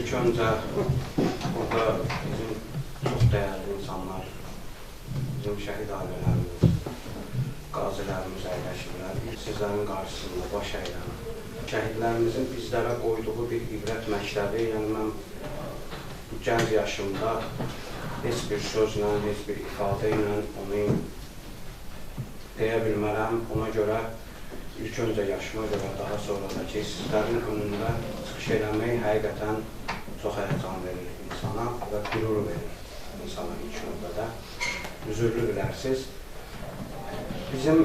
İlk öncə burada bizim çox dəyərli insanlar, bizim şəhid ailələrimiz, qazilərimiz əyləşirlər. Sizlərin qarşısında baş əyilən şəhidlərimizin bizlərə qoyduğu bir ibrət məktəbi, yəni mən bu gənc yaşımda heç bir sözlə, heç bir ifadə ilə onu deyə bilmərəm. Ona görə ilk öncə yaşıma görə, daha sonra da ki, sizlərin önündə çıxış eləmək həqiqətən çox həyəcan verir insana və qürur verir insana ilk növbədə. Üzürlü bilərsiniz. Bizim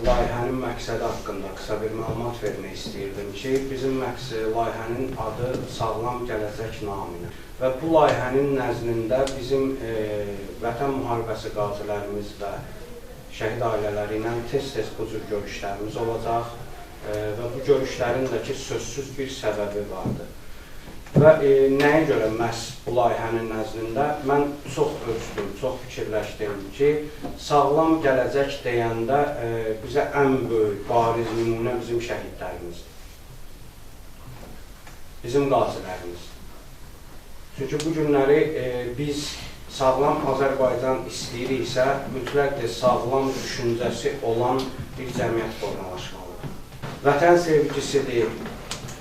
layihənin məqsədi haqqında qısa bir məlumat vermək istəyirdim ki, bizim layihənin adı Sağlam Gələcək naminə. Və bu layihənin nəzdində bizim Vətən müharibəsi qazilərimiz və şəhid ailələri ilə tez-tez bu cür görüşlərimiz olacaq və bu görüşlərin də ki, sözsüz bir səbəbi vardır. Və nəyə görə məhz bu layihənin nəzdində mən çox ölçdüm, çox fikirləşdim ki, sağlam gələcək deyəndə bizə ən böyük, bariz nümunə bizim şəhidlərimizdir. Bizim qazilərimiz. Çünki bu günləri biz sağlam Azərbaycan istəyiriksə, mütləqdir sağlam düşüncəsi olan bir cəmiyyət formalaşmalıdır. Vətən sevgisidir,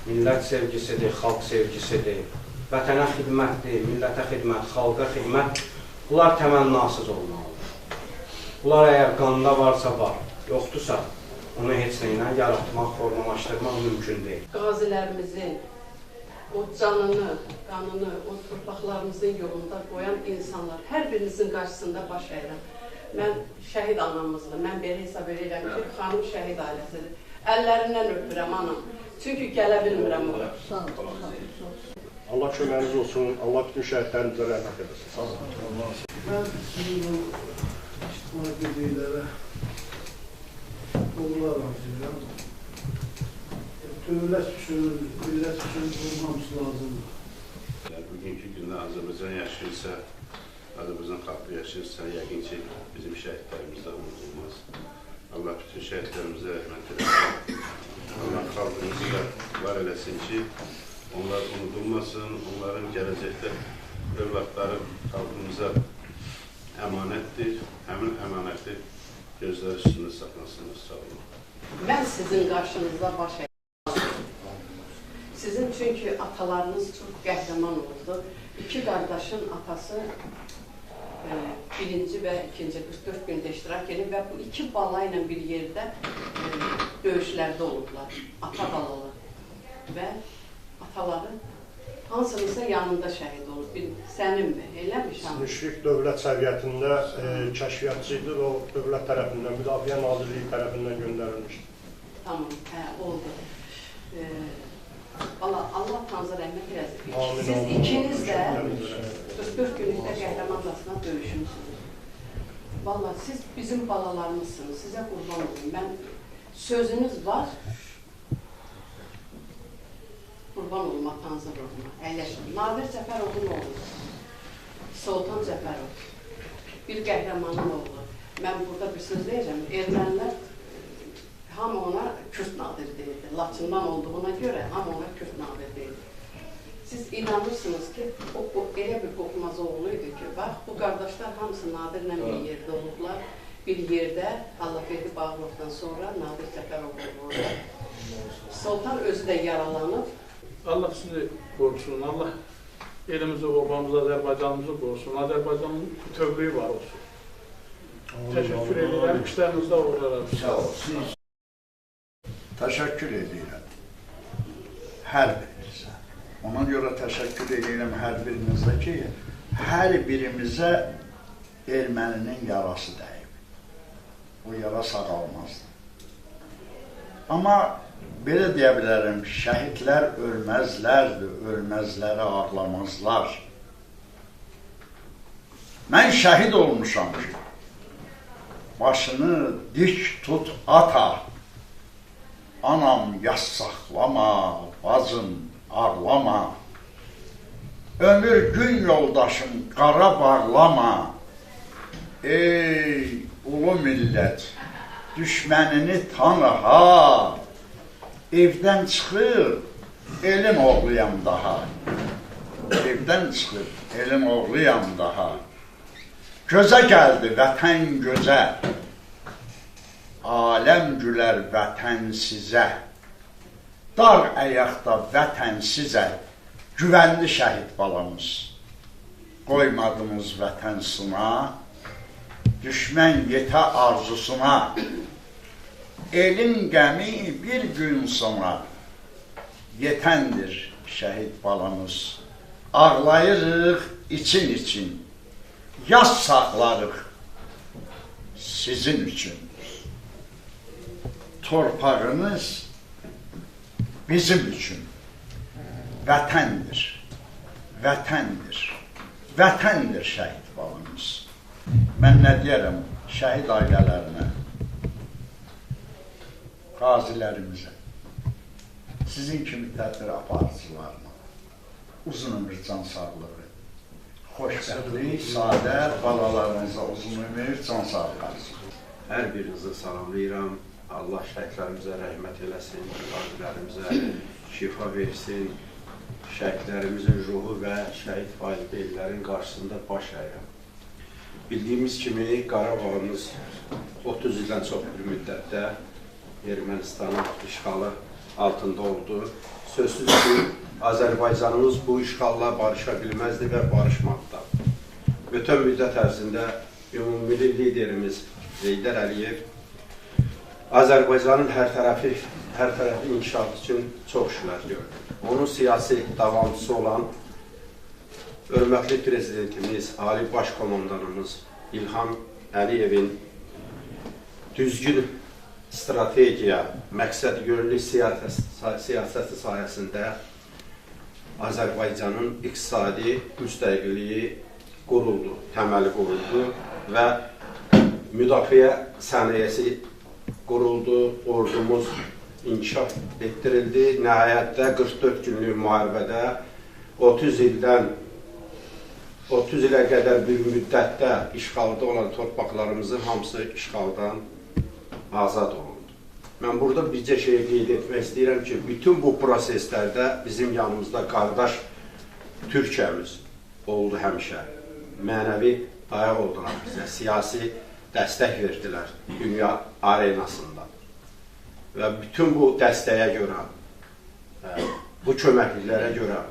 millət sevgisidir, xalq sevgisidir, vətənə xidmətdir, millətə xidmət, xalqa xidmət, bunlar təmənnasız olmalıdır. Bunlar əgər qanda varsa var, yoxdursa, onu heç nəylə yaratmaq, formalaşdırmaq mümkün deyil. Qazilərimizin o canını, qanını, o torpaqlarımızın yolunda qoyan insanlar, hər birinizin qarşısında baş əyirəm. Mən şəhid anamızdır, mən belə hesab edirəm ki, xanım şəhid ailəsidir. Əllərindən öpürəm anam, çünki gələ bilmirəm ora. Allah köməyiniz olsun, Allah bütün şəhidlərimizə rəhmət edesin. Mən sizin bu ictimai birliklərə uğurlar arzulayıram. Dövlət üçün, millət üçün olmamız lazımdır. Bugünkü gündə Azərbaycan yaşayırsa, Azərbaycan xalqı yaşayırsa, yəqin ki, bizim şəhidlərimiz də unudulmaz. Allah bütün şəhidlərimizə rəhmət edesin. Allah xalqımızı da var eləsin ki, onlar unudulmasın, onların gələcəkdə övladları xalqımıza əmanətdir, həmin əmanəti gözlər üstündə saxlasınız, sağ olun. Mən sizin qarşınızda baş əyirəm. Sizin çünki atalarınız çox qəhrəman oldu. İki qardaşın atası birinci və ikinci 44 gündə iştirak edib və bu iki bala ilə bir yerdə döyüşlərdə olublar. Ata balalı və ataları hansınızsa yanında şəhid olub. Səninmi? Eləmiş hanım? Müşfiq dövlət səviyyətində kəşfiyyatçıydır, o dövlət tərəfindən, Müdafiə Nazirliyi tərəfindən göndərilmişdir. Tamam, oldu. Allah tanrı rəhmət eləsin. Siz ikiniz də 44 günlükdə qəhrəmancasına döyüşmüsünüz. Valla siz bizim balalarımızsınız, sizə qurban olun. Mən sözünüz var, qurban olma tanrı ruhuna, əyləşin. Nadir Cəfərovun oğlu, Sultan Cəfərov, bir qəhrəmanın oğlu. Mən burada bir söz deyəcəm, ermənilər hamı ona Kürd Nadir deyildi. Laçından olduğuna görə hamı ona Kürd Nadir deyildi. Siz inanırsınız ki, o elə bir qoxmaz oğluydu ki, bax, bu qardaşlar hamısı Nadirlə bir yerdə olublar. Bir yerdə Allahverdi Bağlıqdan sonra Nadir Cəfərov olurlar. Sultan özü də yaralanıb. Allah sizi qorusun, Allah elimizi, obamızı, Azərbaycanımızı qorusun. Azərbaycanın bütövlüyü var olsun. Təşəkkür edirəm, işlərinizdə uğurlar arzu. Sağ olsun. Təşəkkür edirəm hər birinizə. Ona görə təşəkkür edirəm hər birinizə ki, hər birimizə erməninin yarası dəyib. O yara sağalmazdı. Amma belə deyə bilərəm, şəhidlər ölməzlərdir, ölməzləri ağlamazlar. Mən şəhid olmuşam ki, başını dik tut ata, anam yas saxlama, bacım ağlama, ömür gün yoldaşım qara bağlama, ey ulu millət, düşmənini tanı ha, evdən çıxır, elin oğluyam daha. evdən çıxıb, elin oğluyam daha. Gözə gəldi vətən gözə, aləm gülər vətən sizə. Dar əyaqda vətən sizə, güvənli şəhid balamız. Qoymadınız vətən sına, düşmən yetə arzusuna. Elin qəmi bir gün sonra, yetəndir şəhid balamız. Ağlayırıq için, yas saxlarıq sizin üçün. Torpağınız bizim üçün vətəndir, vətəndir, vətəndir şəhid balamız. Mən nə deyərəm şəhid ailələrinə, qazilərimizə, sizin kimi tədbir aparıcılarına, uzun ömür can sağlığı, xoşbəxtlik, saadət, balalarınıza uzun ömür, can sağlığı. Hər birinizi salamlayıram. Allah şəhidlərimizə rəhmət eləsin, qazilərimizə şifa versin, şəhidlərimizin ruhu və şəhid valideynlərin qarşısında baş əyirəm. Bildiyimiz kimi Qarabağımız 30 ildən çox bir müddətdə Ermənistanın işğalı altında oldu. Sözsüz ki, Azərbaycanımız bu işğalla barışa bilməzdi və barışmadı da. Ötən müddət ərzində ümumilli liderimiz Heydər Əliyev Azərbaycanın hər tərəfi inkişaf üçün çox işlər gördü. Onun siyasi davamçısı olan hörmətli prezidentimiz, Ali Baş Komandanımız İlham Əliyevin düzgün strategiya, məqsəd yönlü siyasəti sayəsində Azərbaycanın iqtisadi müstəqilliyi quruldu, təməli quruldu və müdafiə sənayesi quruldu, ordumuz inkişaf etdirildi. Nəhayətdə 44 günlük müharibədə 30 ilə qədər bir müddətdə işğalda olan torpaqlarımızın hamısı işğaldan azad olundu. Mən burada bircə şeyi qeyd etmək istəyirəm ki, bütün bu proseslərdə bizim yanımızda qardaş Türkiyəmiz oldu həmişə. Mənəvi ayaq oldular bizə, siyasi dəstək verdilər dünya arenasında. Və bütün bu dəstəyə görə, bu köməkliklərə görə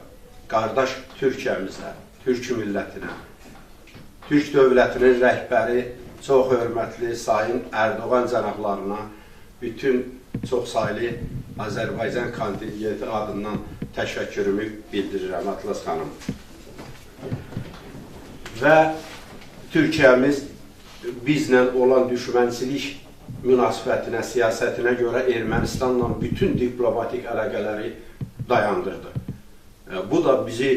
qardaş Türkiyəmizə, Türk millətinə, Türk dövlətinin rəhbəri, çox hörmətli Sayın Ərdoğan cənablarına, bütün çox saylı Azərbaycan kontingenti adından təşəkkürümü bildirirəm, Atlas xanım. Və Türkiyəmiz bizlə olan düşmənçilik münasibətinə, siyasətinə görə Ermənistanla bütün diplomatik əlaqələri dayandırdı. Bu da bizi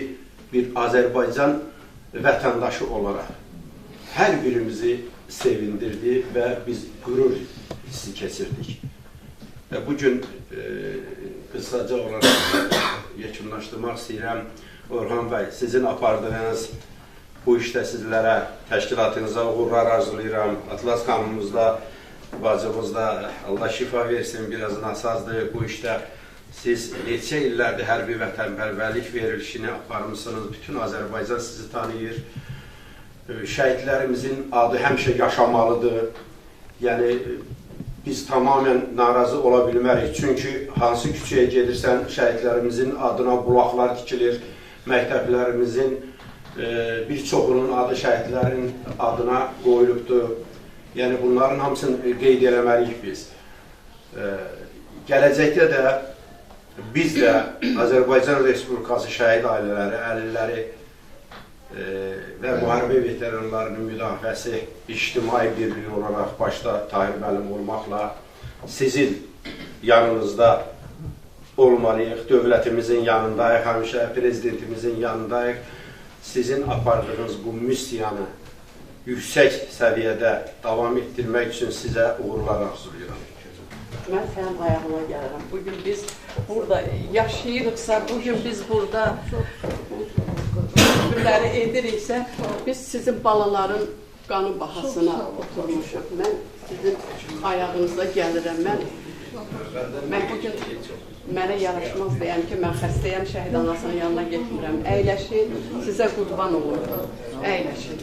bir Azərbaycan vətəndaşı olaraq hər birimizi sevindirdi və biz qürur hissi keçirdik. Bugün qısaca olaraq yekunlaşdırmaq istəyirəm. Orhan bəy, sizin apardığınız bu işdə sizlərə, təşkilatınıza uğurlar arzulayıram. Atlas xanımımız da, bacımız da Allah şifa versin, biraz nasazdır bu işdə. Siz neçə illərdir hərbi vətənpərvərlik verilişini aparmışsınız, bütün Azərbaycan sizi tanıyır. Şəhidlərimizin adı həmişə yaşamalıdır. Yəni, biz tamamən narazı ola bilmərik. Çünki hansı küçəyə gedirsən, şəhidlərimizin adına bulaqlar tikilir, məktəblərimizin bir çoxunun adı şəhidlərin adına qoyulubdur. Yəni, bunların hamısını qeyd eləməliyik biz. Gələcəkdə də biz də Azərbaycan Respublikası şəhid ailələri, əlilləri və müharibə veteranlarının müdafiəsi ictimai birliyi olaraq başda Tahir müəllim olmaqla sizin yanınızda olmalıyıq, dövlətimizin yanındayıq, həmişə prezidentimizin yanındayıq. Sizin apardığınız bu missiyanı yüksək səviyyədə davam etdirmək üçün sizə uğurlar arzulayıram. Mən sənin ayağına gəlirəm. Bugün biz burada yaşayırıqsa, bugün biz burada günləri ediriksə, biz sizin balaların qanı bahasına oturmuşuq. Mən sizin ayağınıza gəlirəm. Mən bugün Mənə yaraşmaz deyəm ki, mən xəstəyəm, şəhid anasının yanına getmirəm. Əyləşin, sizə qurban olun. Əyləşin.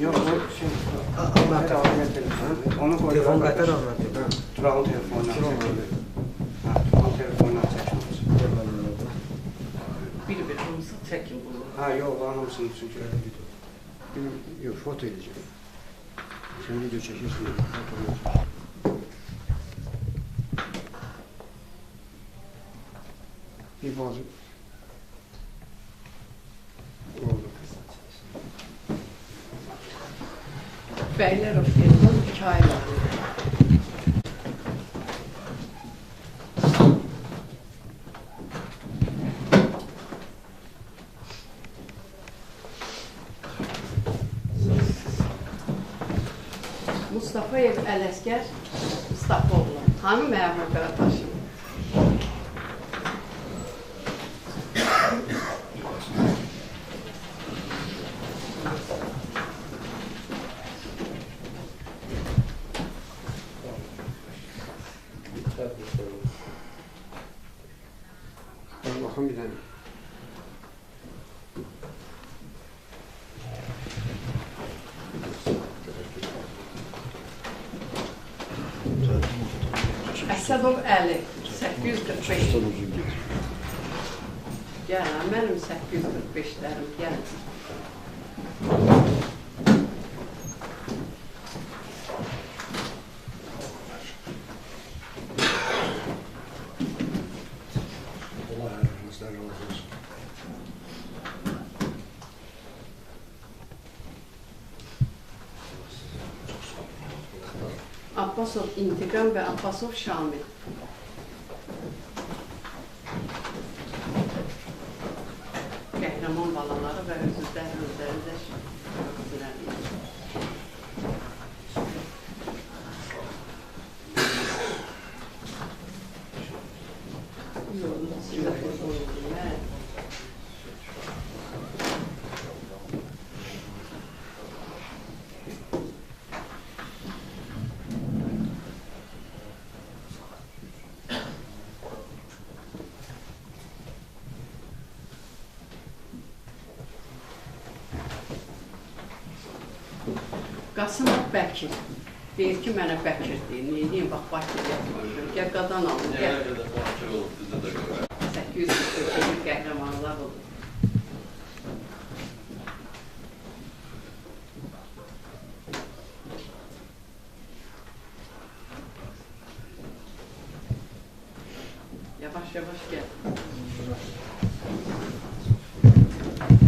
Yox, onu koy. Telefon qatar anlatır. Turalın telefonuna çəkir. Turalın telefonuna çəkir. Bir-bir hamısı çəkin bunu. Ha, yox, onların hamısını çünki. Yok, foto edeceğim. Sen video çekiyorsun. Bir bazı oldu. Bəylər o telefon hikayeləri. Mustafayev Ələsgər Mustafoğlu. Hanı məmur Qarataşın? Ben bakın bir tane. Əsədov Əli 845. Gəlin, mənim 845-lərim, gəlin. Allah hayırlısından razı olsun. Abbasov İntiqam və Abbasov Şamil. Qəhrəman balaları və özlərində sizə qurban olun, mən. Qasımov Bəkir. Deyir ki, mənə Bəkir deyir. Neyini, bax, Bakır yapmışım. Gəl, qadan alın, gəl. 800 qəhrəmanlar olur. Yavaş, yavaş gəl.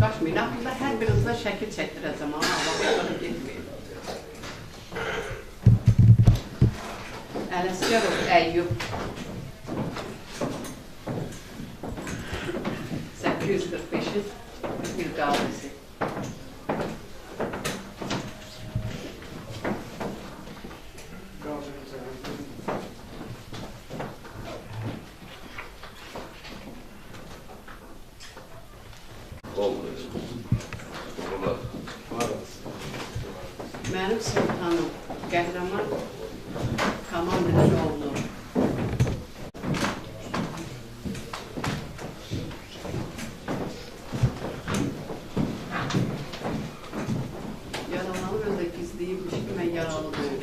Qaçmayın, axırda hər birinizdən şəkil çəkdirəcəm. Bax, getməyin. Ələsgərov Əyyub 845-in bir qavisi. Mənim sultanım, qəhrəman Kamandıran oğlu. Yaralanı özə gizləyibmiş ki, mən yaralı deyim.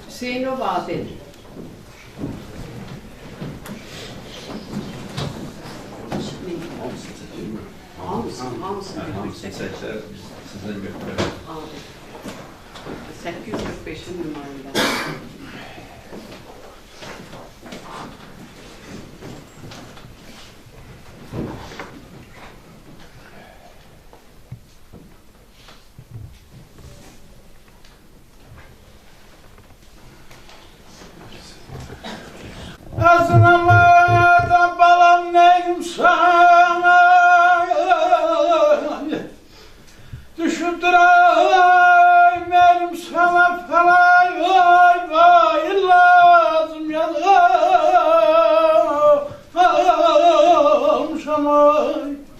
Hüseynov Adil. Hamısı. 845'in numarında. Azınamadan balam neyim sana, düşündüreyim elim sana falan. anam ay.